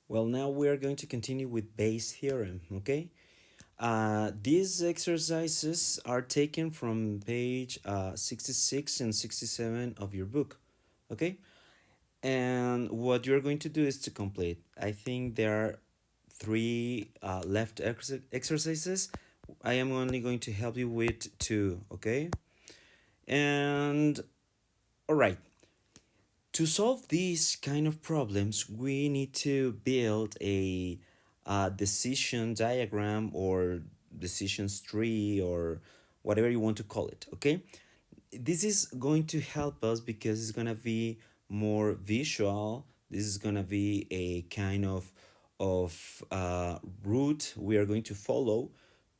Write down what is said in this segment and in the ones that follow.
Well, now we are going to continue with base theorem, okay? These exercises are taken from page 66 and 67 of your book, okay? And what you're going to do is to complete. I think there are three left exercises. I am only going to help you with two, okay? And all right, to solve these kind of problems, we need to build a decision diagram or decisions tree or whatever you want to call it, okay? This is going to help us because it's going to be more visual. This is going to be a kind of route we are going to follow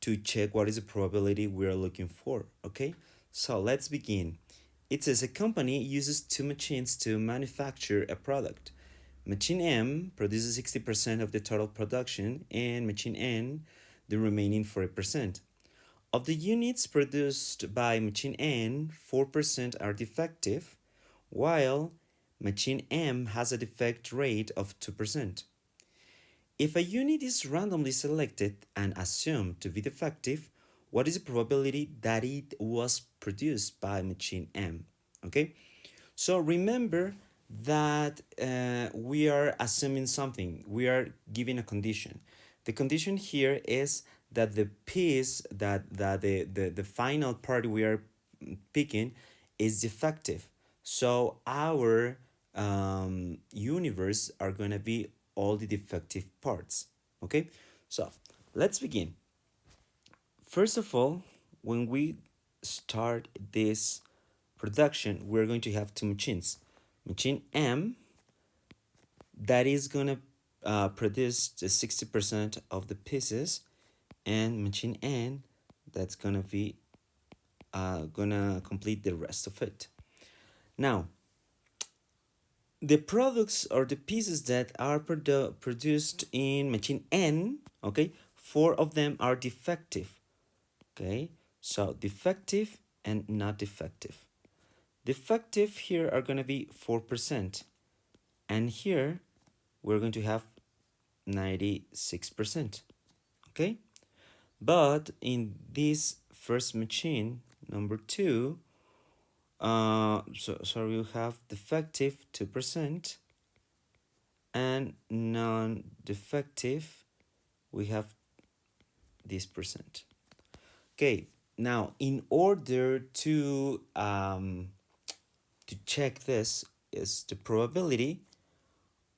to check what is the probability we are looking for, okay? So let's begin. It says a company uses two machines to manufacture a product. Machine M produces 60% of the total production and machine N the remaining 40%. Of the units produced by machine N, 4% are defective, while machine M has a defect rate of 2%. If a unit is randomly selected and assumed to be defective, what is the probability that it was produced by machine M? Okay, so remember that we are assuming something, we are giving a condition. The condition here is that the piece that the final part we are picking is defective. So our universe are going to be all the defective parts. Okay, so let's begin. First of all, when we start this production, we're going to have two machines. Machine M, that is gonna produce the 60% of the pieces, and machine N, that's gonna be gonna complete the rest of it. Now, the products or the pieces that are produced in machine N, okay, four of them are defective. Okay, so defective and not defective. Defective here are going to be 4%, and here we're going to have 96%. Okay, but in this first machine, number two, sorry, we have defective 2% and non-defective we have this percent. Okay, now in order to check this is the probability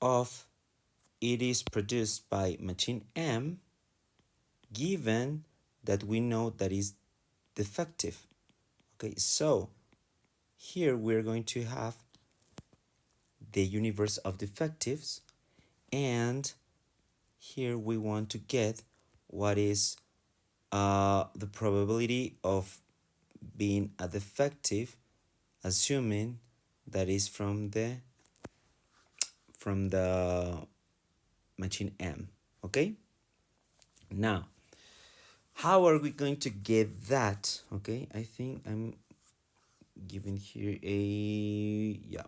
of it is produced by machine M given that we know that is defective. Okay, so here we're going to have the universe of defectives, and here we want to get what is the probability of being a defective, assuming that is from the machine M. Okay, now how are we going to get that? Okay, I think I'm giving here a, yeah,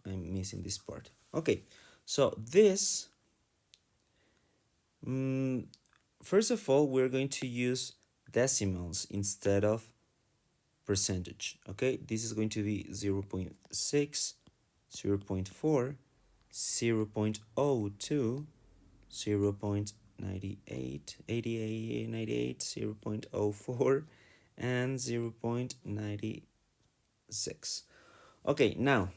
I'm missing this part. Okay, so this first of all, we're going to use decimals instead of percentage. Okay, this is going to be 0 0.6, 0 0.4, 0 0.02, 0 0.98, 88, 98, 0 0.04, and 0 0.96. Okay, now,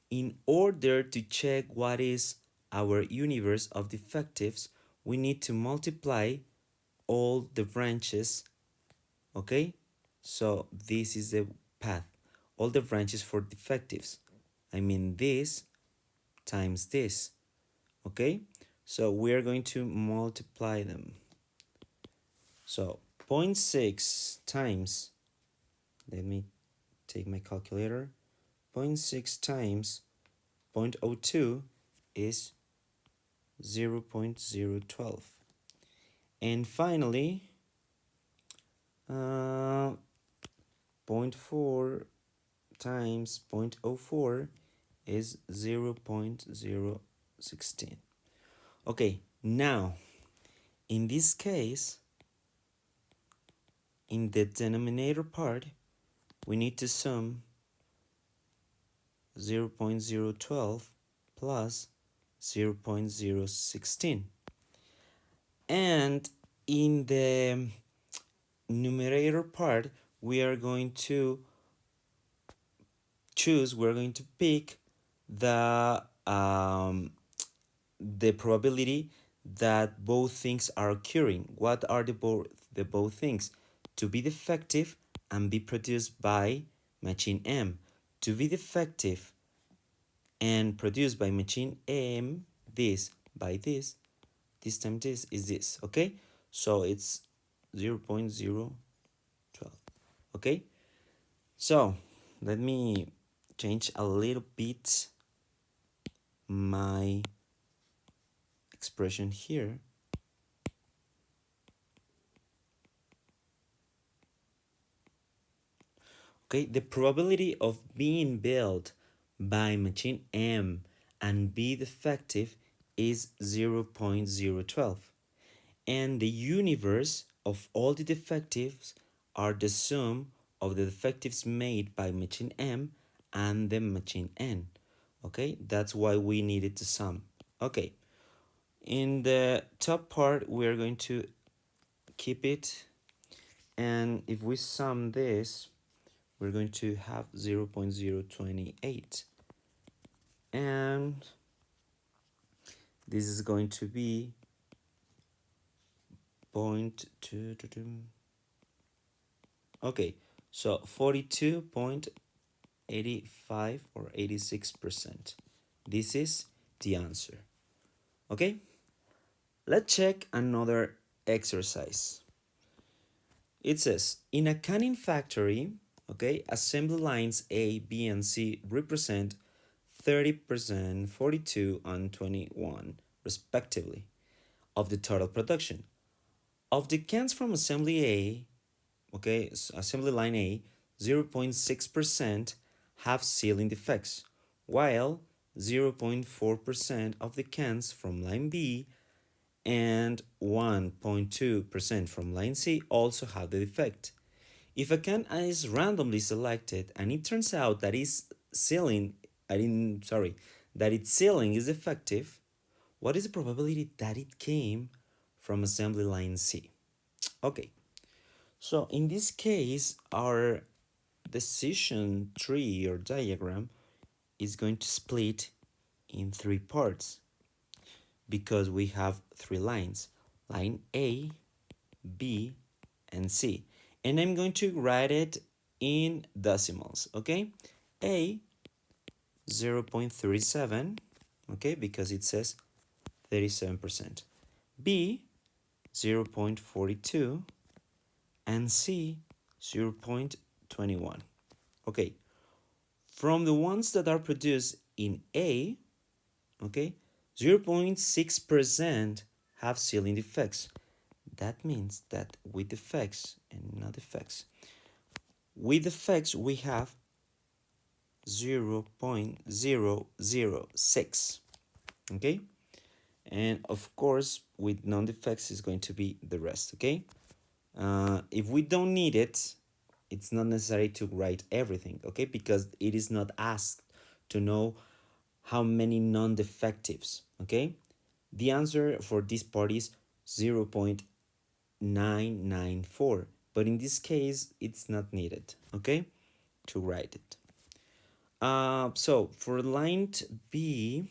in order to check what is our universe of defectives, we need to multiply all the branches, okay? So this is the path, all the branches for defectives. I mean this times this, okay? So we are going to multiply them. So 0.6 times, let me take my calculator, 0.6 times 0.02 is 0 0.012. And finally, 0.4 times 0.04 is 0 0.008. 16. Okay, now in this case, in the denominator part, we need to sum 0.012 plus 0.016. And in the numerator part, we are going to we're going to pick the probability that both things are occurring. What are the both things? To be defective and be produced by machine M. To be defective and produced by machine M, this by this time this is this, okay? So it's 0.012, okay? So let me change a little bit my expression here. Okay, the probability of being built by machine M and be defective is 0.012. And the universe of all the defectives are the sum of the defectives made by machine M and the machine N. Okay, that's why we needed to sum. Okay, in the top part, we're going to keep it. And if we sum this, we're going to have 0.028. And this is going to be 0.2. Okay, so 42.85 or 86%. This is the answer. Okay, let's check another exercise. It says, in a canning factory, okay, assembly lines A, B, and C represent 30%, 42, and 21, respectively, of the total production. Of the cans from assembly A, okay, assembly line A, 0.6% have sealing defects, while 0.4% of the cans from line B and 1.2% from line C also have the defect. If a can is randomly selected and it turns out that its sealing, that its sealing is effective, what is the probability that it came from assembly line C? Okay, so in this case, our decision tree or diagram is going to split in three parts because we have three lines, line A, B, and C. And I'm going to write it in decimals, okay? A, 0.37, okay, because it says 37%. B, 0.42, and C, 0.21. Okay, from the ones that are produced in A, okay, 0.6% have sealing defects. That means that with defects and not defects, with defects we have 0.006, okay? And of course, with non-defects is going to be the rest, okay? If we don't need it, it's not necessary to write everything, okay? Because it is not asked to know how many non-defectives, okay? The answer for this part is 0.994, but in this case, it's not needed, okay, to write it. So for line B,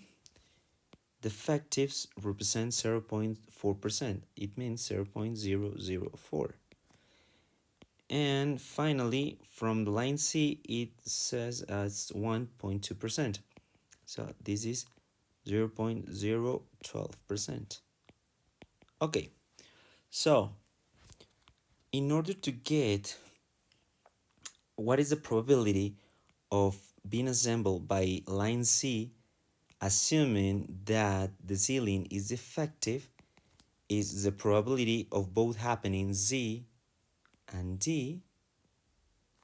defectives represent 0.4%. It means 0.004. And finally, from the line C, it says it's 1.2%. So this is 0.012%. Okay, so in order to get what is the probability of being assembled by line C, assuming that the sealing is effective, is the probability of both happening Z and D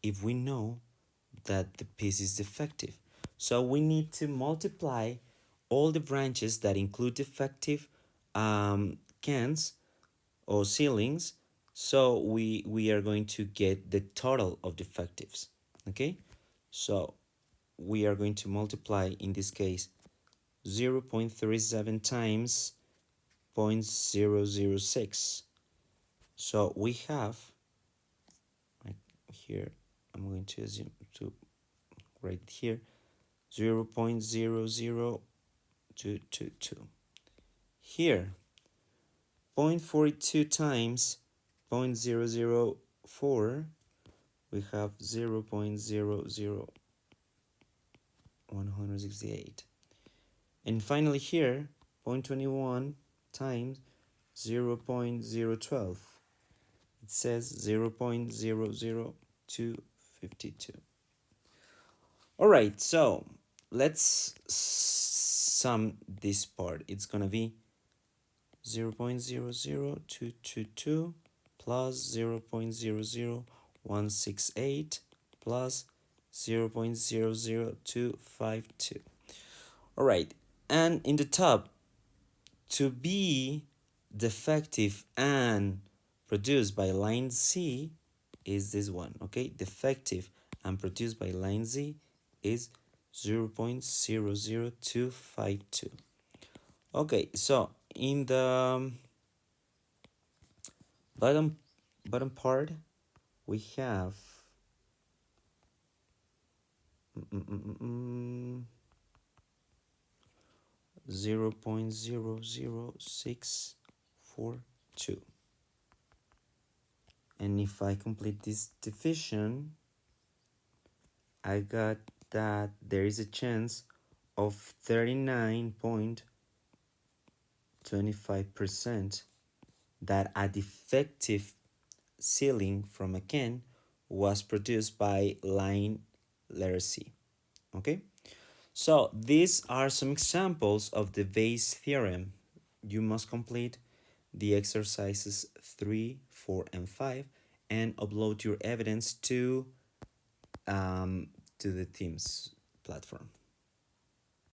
if we know that the piece is defective. So we need to multiply all the branches that include defective cans or ceilings. So we are going to get the total of defectives. Okay, so we are going to multiply, in this case, 0.37 times 0.006. So we have, like here, I'm going to assume to write here, 0.00222. Here, 0.42 times 0.004, we have 0.00168. And finally here, 0.21 times 0.012. It says 0.00252. All right, so let's sum this part. It's gonna be 0.00222 plus 0.00168 plus 0.00252. All right, and in the top, to be defective and produced by line C is this one, okay? Defective and produced by line Z is 0.00252. Okay, so in the bottom part, we have 0.00642. And if I complete this division, I got that there is a chance of 39.25% that a defective ceiling from a can was produced by line letter C. Okay, so these are some examples of the Bayes theorem. You must complete the exercises 3, 4, and 5 and upload your evidence to the Teams platform.